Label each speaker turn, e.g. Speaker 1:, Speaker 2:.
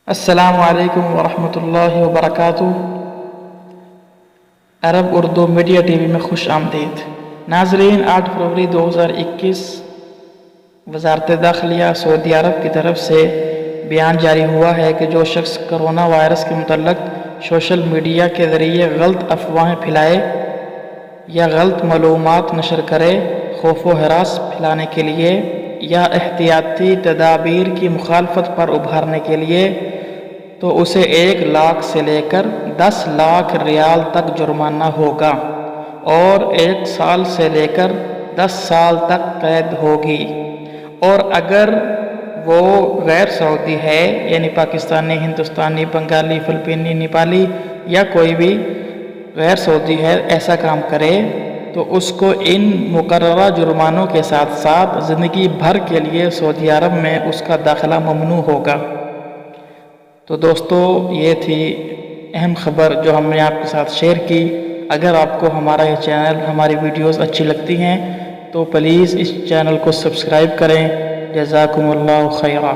Speaker 1: السلام علیکم ورحمۃ اللہ وبرکاتہ۔ عرب اردو میڈیا ٹی وی میں خوش آمدید۔ ناظرین، 8 فروری 2021 وزارت داخلیہ سعودی عرب کی طرف سے بیان جاری ہوا ہے کہ جو شخص کرونا وائرس کے متعلق سوشل میڈیا کے ذریعے غلط افواہیں پھیلائے یا غلط معلومات نشر کرے، خوف و ہراس پھیلانے کے لیے یا احتیاطی تدابیر کی مخالفت پر ابھارنے کے لیے، تو اسے 1 لاکھ سے لے کر 10 لاکھ ریال تک جرمانہ ہوگا اور 1 سال سے لے کر 10 سال تک قید ہوگی۔ اور اگر وہ غیر سعودی ہے، یعنی پاکستانی، ہندوستانی، بنگالی، فلپینی، نیپالی یا کوئی بھی غیر سعودی ہے، ایسا کام کرے تو اس کو ان مقررہ جرمانوں کے ساتھ ساتھ زندگی بھر کے لیے سعودی عرب میں اس کا داخلہ ممنوع ہوگا۔ تو دوستو، یہ تھی اہم خبر جو ہم نے آپ کے ساتھ شیئر کی۔ اگر آپ کو ہمارا یہ چینل، ہماری ویڈیوز اچھی لگتی ہیں تو پلیز اس چینل کو سبسکرائب کریں۔ جزاکم اللہ خیرہ۔